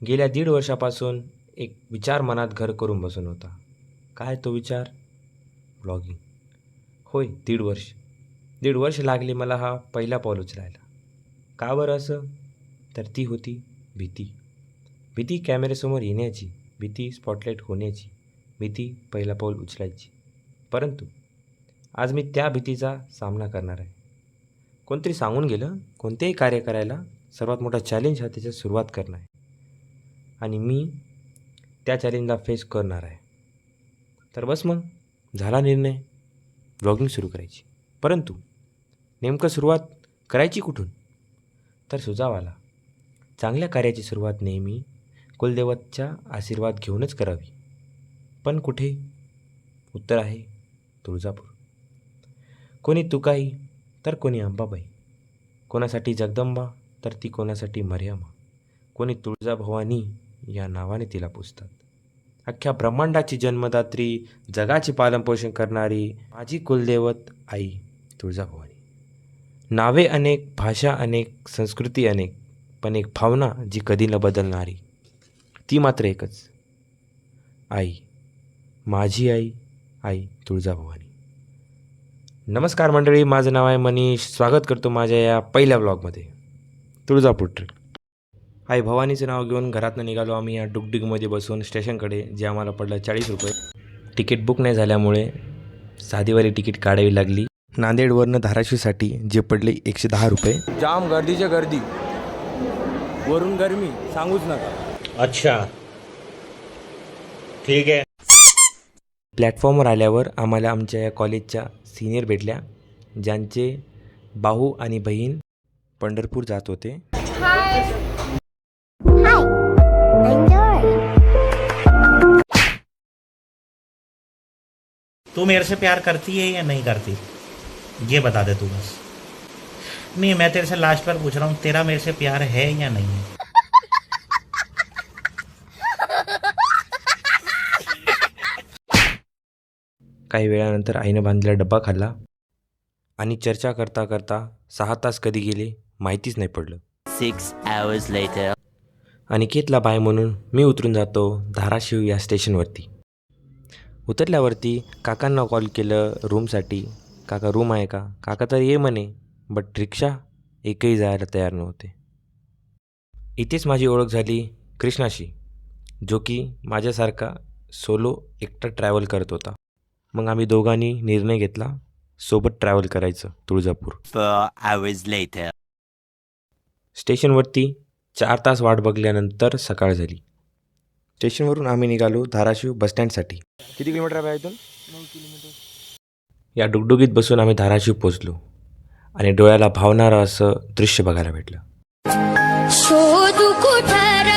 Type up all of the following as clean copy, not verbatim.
गेल्या 1.5 वर्षापासून एक विचार मनात घर करून बसून होता. काय तो विचार? ब्लॉगिंग. होय, 1.5 वर्ष. 1.5 वर्ष लागली मला हा पहिला पाऊल उचलायला. का बरं असं? तर ती होती भीती. भीती कॅमेऱ्यासमोर येण्याची, भीती स्पॉटलाईट होण्याची, भीती पहिला पाऊल उचलायची. परंतु आज मी त्या भीतीचा सामना करणार आहे. कोणतरी सांगून गेलं, कोणतेही कार्य करायला सर्वात मोठा चॅलेंज हा त्याच्यात सुरुवात करणं आहे. आणि मी त्या चॅलेंजला फेस करणार आहे. तर बस मग झाला निर्णय, ब्लॉगिंग सुरू करायची. परंतु नेमकं सुरुवात करायची कुठून? तर सुझाव आला, चांगल्या कार्याची सुरुवात नेहमी कुलदैवतच्या आशीर्वाद घेऊनच करावी. पण कुठे? उत्तर आहे तुळजापूर. कोणी तुकाई तर कोणी अंबाबाई, कोणासाठी जगदंबा तर ती कोणासाठी मर्यामा, कोणी तुळजाभवानी या नावाने तिला पुजतात. अख्ख्या ब्रह्मांडाची जन्मदात्री, जगाची पालनपोषण करणारी माझी कुलदैवत आई तुळजाभवानी. नावे अनेक, भाषा अनेक, संस्कृती अनेक, पण एक भावना जी कधी न बदलणारी, ती मात्र एकच, आई, माझी आई, आई तुळजाभवानी. नमस्कार मंडळी, माझं नाव आहे मनीष. स्वागत करतो माझ्या या पहिल्या ब्लॉगमध्ये. तुळजापूर ट्रिप. आई भवानीचं नाव घेऊन घरातनं निघालो आम्ही या डुगडुगमध्ये बसून स्टेशनकडे, जे आम्हाला पडलं 40 रुपये. तिकीट बुक नाही झाल्यामुळे साधीवाली तिकीट काढावी लागली. नांदेडवरनं धाराशिवसाठी जे पडले 110 रुपये. जाम गर्दीच्या गर्दी, वरून गरमी सांगूच नका. अच्छा, ठीक आहे. प्लॅटफॉर्मवर आल्यावर आम्हाला आमच्या या कॉलेजच्या सिनियर भेटल्या, ज्यांचे भाऊ आणि बहीण पंढरपूर जात होते. तू मेरे से प्यार करती है या नहीं करती, ये बता दे तू बस. नहीं, मैं तेरे से लास्ट बार पूछ रहा हूँ, तेरा मेरे से प्यार है या नहीं है? काही वेळानंतर आईनं बांधलेला डब्बा खाल्ला आणि चर्चा करता करता 6 तास कधी गेले माहितीच नाही पडलं. 6 hours later. अनिकेतला बाय म्हणून मी उतरून जातो धाराशिव या स्टेशनवरती. उतरल्यावरती काकांना कॉल केलं रूमसाठी. काका रूम आहे का? काका तर ये म्हणे, बट रिक्षा एकही जायला तयार नव्हते. इथेच माझी ओळख झाली कृष्णाशी, जो की माझ्यासारखा सोलो एकटा ट्रॅव्हल करत होता. मग आम्ही दोघांनी निर्णय घेतला सोबत ट्रॅव्हल करायचं तुळजापूर. 4 hours later. स्टेशनवरती 4 तास वाट बघल्यानंतर सकाळ झाली. स्टेशनवरून आम्ही निघालो धाराशिव बसस्टँडसाठी. किती किलोमीटर आहे इथून? 9 किलोमीटर. या डुगडुगीत बसून आम्ही धाराशिव पोचलो आणि डोळ्याला भावणारं असं दृश्य बघायला भेटलं. शोधू कुठर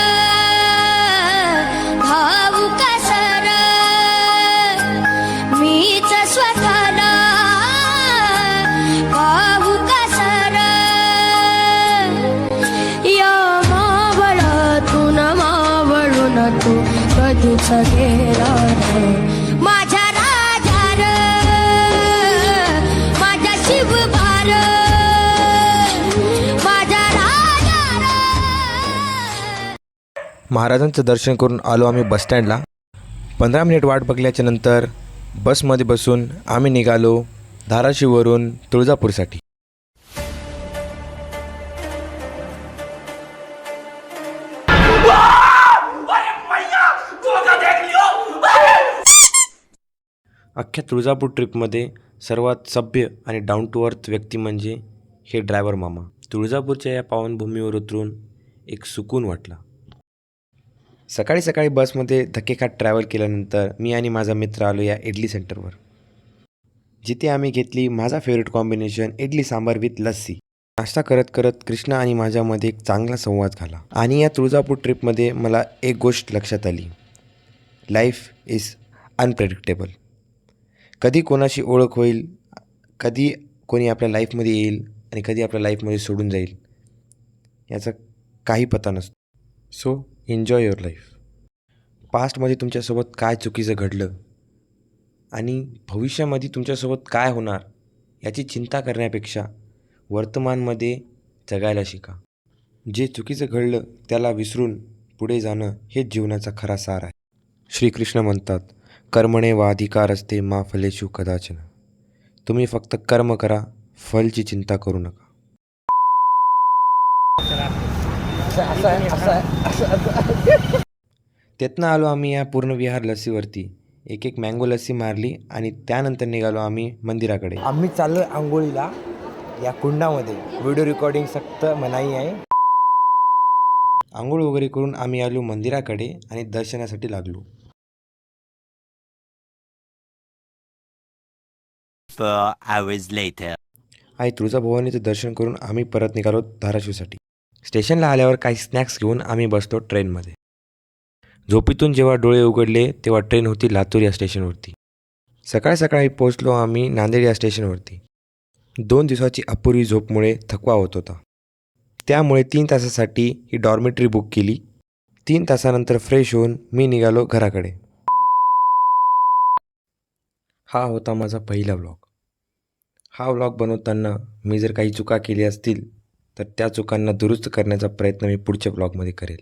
भाऊ कसर मीच स्वतःला भाऊ कसर या मावळातून मावळून तू कधीच गेला माझ्या राजार माझ्या शिवबार माझ्या राजार. महाराजांचं दर्शन करून आलो आम्ही बसस्टँडला. 15 मिनिट वाट बघल्याच्या नंतर बसमध्ये बसून आम्ही निघालो धाराशिववरून तुळजापूरसाठी. अख्ख्या तुळजापूर ट्रिपमध्ये सर्वात सभ्य आणि डाऊन टू अर्थ व्यक्ती म्हणजे हे ड्रायव्हर मामा. तुळजापूरच्या या पावनभूमीवर उतरून एक सुकून वाटला. सकाळी सकाळी बसमध्ये धक्केखात ट्रॅव्हल केल्यानंतर मी आणि माझा मित्र आलो या इडली सेंटरवर, जिथे आम्ही घेतली माझा favourite combination idli sambar with lassi. नाश्ता करत करत कृष्णा आणि माझ्यामध्ये एक चांगला संवाद झाला. आणि या तुळजापूर ट्रिपमध्ये मला एक गोष्ट लक्षात आली, लाईफ इज अनप्रेडिक्टेबल. कधी कोणाशी ओळख होईल, कधी कोणी आपल्या लाईफमध्ये येईल आणि कधी आपल्या लाईफमध्ये सोडून जाईल, याचा काही पत्ता नसतो. So enjoy your life. पास्टमध्ये तुमच्यासोबत काय चुकीचं घडलं आणि भविष्यामध्ये तुमच्यासोबत काय होणार याची चिंता करण्यापेक्षा वर्तमानमध्ये जगायला शिका. जे चुकीचं घडलं त्याला विसरून पुढे जाणं हेच जीवनाचा खरा सार आहे. श्रीकृष्ण म्हणतात, कर्मणे वाधिकार असते मा फलेषु कदाचन. तुम्ही फक्त कर्म करा, फलची चिंता करू नका. त्यातनं आलो आम्ही या पूर्णविहार लस्सीवरती. एक मँगो लस्सी मारली आणि त्यानंतर निघालो आम्ही मंदिराकडे. आम्ही चाललोय आंघोळीला या कुंडामध्ये. व्हिडिओ रेकॉर्डिंग सक्त मनाई आहे. आंघोळ वगैरे करून आम्ही आलो मंदिराकडे आणि दर्शनासाठी लागलो. 4 hours later. आई तुळजाभवानीचं दर्शन करून आम्ही परत निघालो धाराशिवसाठी. स्टेशनला आल्यावर काही स्नॅक्स घेऊन आम्ही बसतो ट्रेनमध्ये. झोपेतून जेव्हा डोळे उघडले तेव्हा ट्रेन होती लातूर या स्टेशनवरती. सकाळी सकाळी पोचलो आम्ही नांदेड या स्टेशनवरती. 2 दिवसाची अपुरी झोपमुळे थकवा होत होता. त्यामुळे 3 तासासाठी ही डॉर्मेटरी बुक केली. 3 तासानंतर फ्रेश होऊन मी निघालो घराकडे. हा होता माझा पहिला व्लॉग. हा व्लॉग बनवताना मी जर काही चुका केल्या असतील तर त्या चुकांना दुरुस्त करण्याचा प्रयत्न मी पुढच्या व्लॉगमध्ये करेल.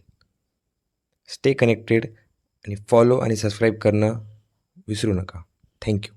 स्टे कनेक्टेड आणि फॉलो आणि सबस्क्राईब करणं विसरू नका. थँक्यू.